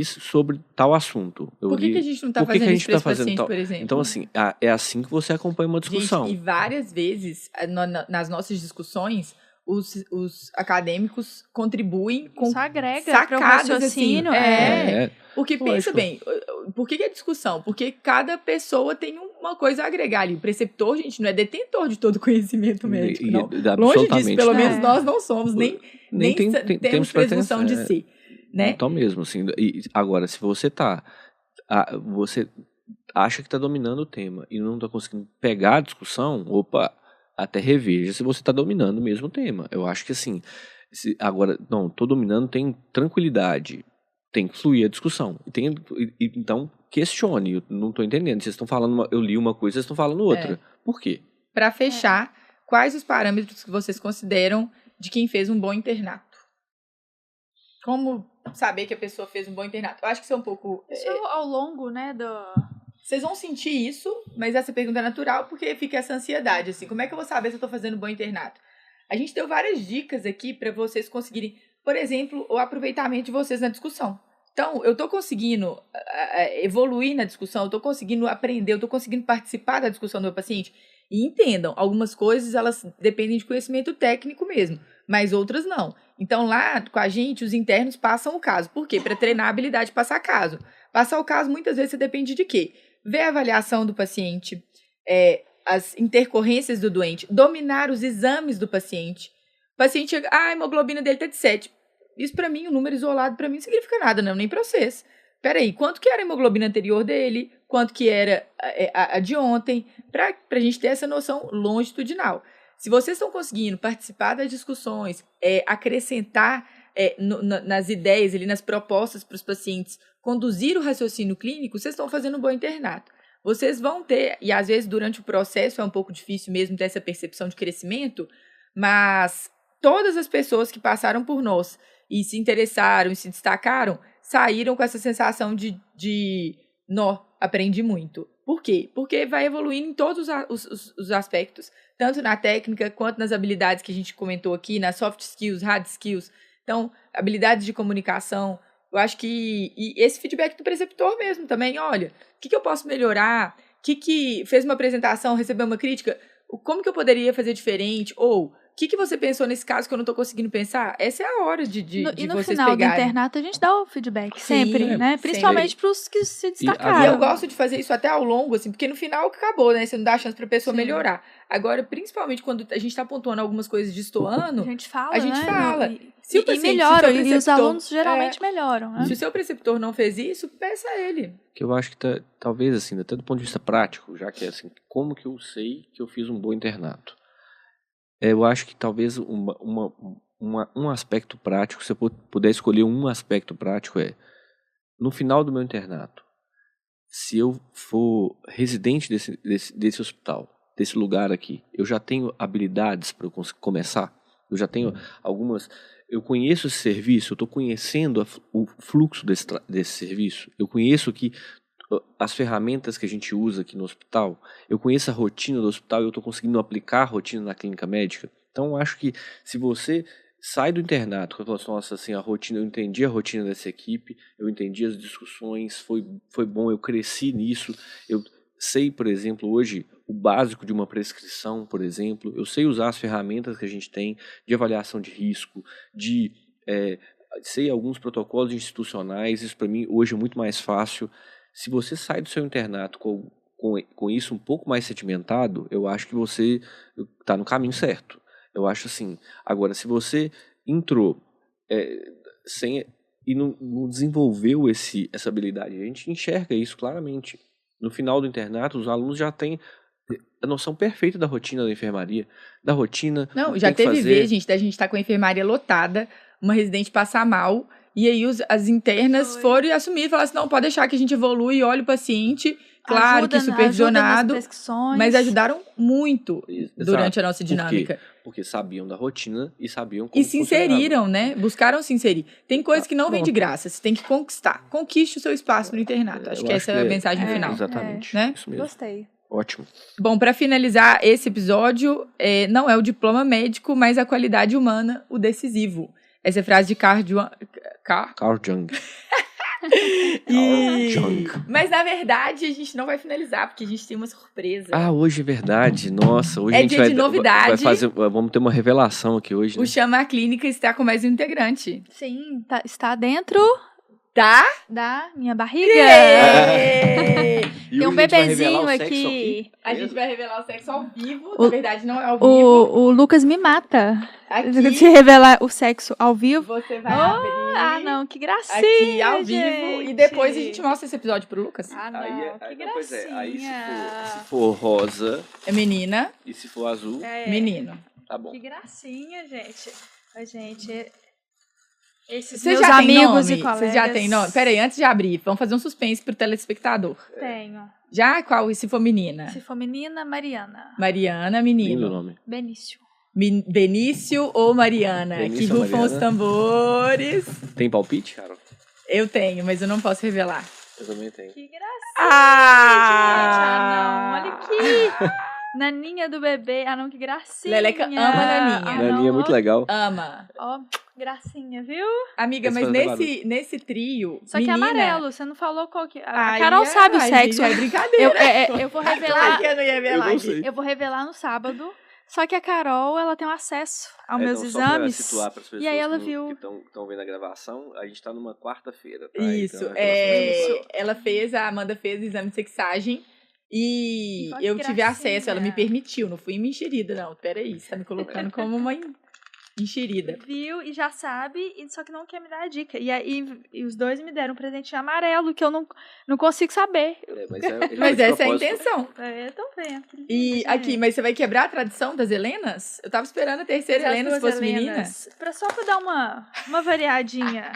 sobre tal assunto. Por que a gente não está fazendo isso para esse paciente, por exemplo? Então, assim, é assim que você acompanha uma discussão. Gente, e várias vezes, nas nossas discussões, os acadêmicos contribuem com Isso agrega sacadas, pro raciocínio. assim. Porque lógico. pensa bem, por que é discussão? Porque cada pessoa tem uma coisa a agregar ali. O preceptor, gente, não é detentor de todo conhecimento médico, não. Longe disso, pelo menos nós não somos, nem temos presunção de ser. Né? Então mesmo, assim, e agora, se você você acha que está dominando o tema e não está conseguindo pegar a discussão, até reveja se você está dominando mesmo o tema. Eu acho que assim, agora, não, estou dominando, tem tranquilidade, tem que fluir a discussão. Então, questione, eu não estou entendendo. Vocês estão falando, eu li uma coisa, vocês estão falando outra. Por quê? Para fechar, quais os parâmetros que vocês consideram de quem fez um bom internato? Como saber que a pessoa fez um bom internato? Eu acho que isso é um pouco... Isso ao longo, né, Vocês vão sentir isso, mas essa pergunta é natural porque fica essa ansiedade, assim. Como é que eu vou saber se eu estou fazendo um bom internato? A gente deu várias dicas aqui para vocês conseguirem, por exemplo, o aproveitamento de vocês na discussão. Então, eu estou conseguindo evoluir na discussão, eu estou conseguindo aprender, eu estou conseguindo participar da discussão do meu paciente. E entendam, algumas coisas elas dependem de conhecimento técnico mesmo, mas outras não. Então, lá com a gente, os internos passam o caso. Por quê? Para treinar a habilidade de passar caso. Passar o caso, muitas vezes, você depende de quê? Ver a avaliação do paciente, as intercorrências do doente, dominar os exames do paciente. O paciente chega, a hemoglobina dele está de 7. Isso, para mim, o número isolado, para mim, não significa nada, não, nem para vocês. Peraí, quanto que era a hemoglobina anterior dele? Quanto que era a de ontem? Para a gente ter essa noção longitudinal. Se vocês estão conseguindo participar das discussões, acrescentar nas ideias, ali, nas propostas para os pacientes, conduzir o raciocínio clínico, vocês estão fazendo um bom internato. Vocês vão ter, e às vezes durante o processo é um pouco difícil mesmo ter essa percepção de crescimento, mas todas as pessoas que passaram por nós e se interessaram e se destacaram, saíram com essa sensação de aprendi muito. Por quê? Porque vai evoluindo em todos os aspectos, tanto na técnica quanto nas habilidades que a gente comentou aqui, nas soft skills, hard skills. Então, habilidades de comunicação. Eu acho que esse feedback do preceptor mesmo também, olha, o que eu posso melhorar? Que fez uma apresentação, recebeu uma crítica? Como que eu poderia fazer diferente? Ou o que você pensou nesse caso que eu não estou conseguindo pensar? Essa é a hora de vocês pegarem. E no final do internato a gente dá o feedback, sempre, né? Principalmente para os que se destacaram. E eu gosto de fazer isso até ao longo, assim, porque no final acabou, né? Você não dá chance para a pessoa melhorar. Agora, principalmente quando a gente está pontuando algumas coisas destoando, a gente fala, E melhora, e os alunos geralmente melhoram, né? Se o seu preceptor não fez isso, peça a ele. Que eu acho que talvez, assim, até do ponto de vista prático, já que é assim, como que eu sei que eu fiz um bom internato? Eu acho que talvez um aspecto prático, se eu puder escolher um aspecto prático, no final do meu internato, se eu for residente desse hospital, desse lugar aqui, eu já tenho habilidades para eu começar, eu já tenho eu conheço esse serviço, eu estou conhecendo o fluxo desse serviço, eu conheço as ferramentas que a gente usa aqui no hospital, eu conheço a rotina do hospital e eu estou conseguindo aplicar a rotina na clínica médica. Então, eu acho que se você sai do internato com a nossa, assim, a rotina, eu entendi a rotina dessa equipe, eu entendi as discussões, foi bom, eu cresci nisso, eu sei, por exemplo, hoje, o básico de uma prescrição, por exemplo, eu sei usar as ferramentas que a gente tem de avaliação de risco, sei alguns protocolos institucionais, isso para mim hoje é muito mais fácil. Se você sai do seu internato com isso um pouco mais sedimentado, eu acho que você está no caminho certo. Eu acho assim. Agora, se você entrou e não desenvolveu essa habilidade, a gente enxerga isso claramente. No final do internato, os alunos já têm a noção perfeita da rotina da enfermaria, da rotina. Não, já teve vez, gente, da gente estar com a enfermaria lotada, uma residente passar mal. E aí as internas foram e assumiram e falaram assim, não, pode deixar que a gente evolui, olha o paciente, claro que supervisionado, mas ajudaram muito durante a nossa dinâmica. Por quê? Porque sabiam da rotina e sabiam como E se inseriram, né? Buscaram se inserir. Tem coisas que não vem de graça, você tem que conquistar. Conquiste o seu espaço no internato. Acho que essa é a mensagem final. Exatamente. Né? Isso mesmo. Gostei. Ótimo. Bom, para finalizar esse episódio, não é o diploma médico, mas a qualidade humana, o decisivo. Essa é a frase de Carl Jung. E... Mas, na verdade, a gente não vai finalizar, porque a gente tem uma surpresa. Hoje é verdade. Nossa, hoje a gente dia de novidade. Vamos ter uma revelação aqui hoje, né? O Chama a Clínica está com mais um integrante. Sim, está dentro da minha barriga. Tem um bebezinho aqui. A gente vai revelar o sexo ao vivo. Na verdade, não é ao vivo. O Lucas me mata. Aqui, se revelar o sexo ao vivo. Você vai abrir. Ah, não, que gracinha. Aqui ao vivo. Gente. E depois a gente mostra esse episódio pro Lucas. Ah, não, que gracinha. Pois é, aí se for rosa... É menina. E se for azul... Menino. Tá bom. Que gracinha, gente. Gente... Esses Você meus já tem amigos nome? e colegas... Você já tem nome? Peraí, antes de abrir, vamos fazer um suspense pro telespectador. Tenho. Já? Qual? E se for menina? Se for menina, Mariana. Mariana, menino. Lindo nome. Benício. Benício ou Mariana? Benício que ou rufam os Mariana? tambores. Tem palpite, cara? Eu tenho, mas eu não posso revelar. Eu também tenho. Que gracinha. Ah! Gente, não. Olha aqui. Naninha do bebê. Ah, não, que gracinha. Leleca ama Naninha. Naninha é muito legal. Ama. Ó, gracinha, viu? Amiga, Esse mas faz nesse trio, Só que é menina... amarelo, você não falou qual que... A Ai, Carol sabe o sexo. É brincadeira. Eu vou Claro revelar... que eu não ia revelar não aqui. sei. Eu vou revelar no sábado. Só que a Carol, ela tem um acesso aos meus Então, só pra exames. situar pras pessoas E aí ela que viu. estão vendo a gravação, a gente tá numa quarta-feira, tá? Isso, Então, a gravação a Amanda fez o exame de sexagem e Olha que eu tive gracinha. acesso, ela me permitiu, não fui enxerida, não. Peraí, você tá me colocando como uma enxerida. Viu e já sabe, só que não quer me dar a dica. E aí e os dois me deram um presente amarelo que eu não consigo saber. Mas essa é a intenção. Eu tô vendo. E aqui, mas você vai quebrar a tradição das Helenas? Eu tava esperando a terceira Helena se fosse menina. Só pra dar uma variadinha.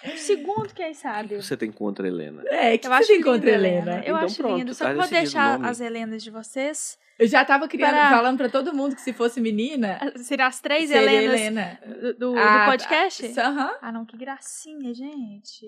Um segundo, quem sabe. Você tem contra a Helena? Que você tem contra a Helena? Eu Então acho pronto, lindo. Só tá que vou decidido o deixar nome. as Helenas de vocês. Eu já tava falando pra todo mundo que se fosse menina, Será as três seria Helenas Helena. do Ah, podcast? Aham. Ah, não, que gracinha, gente.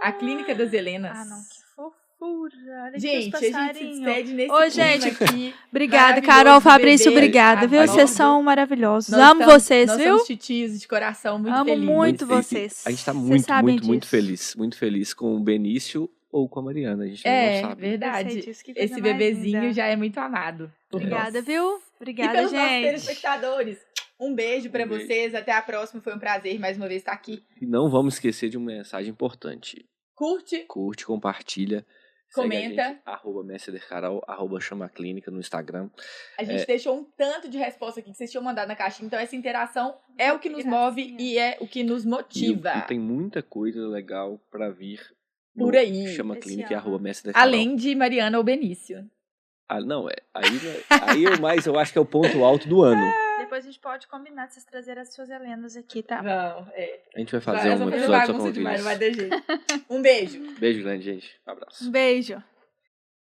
A Clínica das Helenas. Ah, não, que fofura. Olha Gente, aqui a os gente se passarinhos. despede nesse Ô, clima gente, aqui. Obrigada, Maravilhoso, Carol, Fabrício, bebê. obrigada, viu? Adoro. Vocês são maravilhosos. Nós Amo estamos- vocês, nós viu? somos titios de coração, muito Amo feliz. muito feliz. vocês. A gente tá Vocês muito, sabem muito, muito disso. feliz. Muito feliz com o Benício ou com a Mariana. A gente não sabe. Eu sei Verdade. disso, que coisa Esse mais bebezinho linda. já é muito amado. por Obrigada, nós. viu? E Obrigada, pelos nossos gente. telespectadores. Um beijo pra Um beijo. vocês. Até a próxima. Foi um prazer mais uma vez estar aqui. E não vamos esquecer de uma mensagem importante. Curte. Curte, compartilha. Comenta. Segue a gente, @messedercarol, @chamaclínica no Instagram. A gente deixou um tanto de resposta aqui que vocês tinham mandado na caixinha. Então essa interação é o que nos move e é o que nos motiva. E tem muita coisa legal pra vir Por no aí. Chama Esse Clínica e ano. @messedercarol. Além de Mariana ou Benício. Não, aí eu acho que é o ponto alto do ano. Depois a gente pode combinar de vocês trazerem as suas Helenas aqui, tá? Não, A gente vai fazer Essa um foi episódio só com bagunça demais, eles. não vai ter jeito. Um beijo. Beijo grande, gente. Um abraço. Um beijo.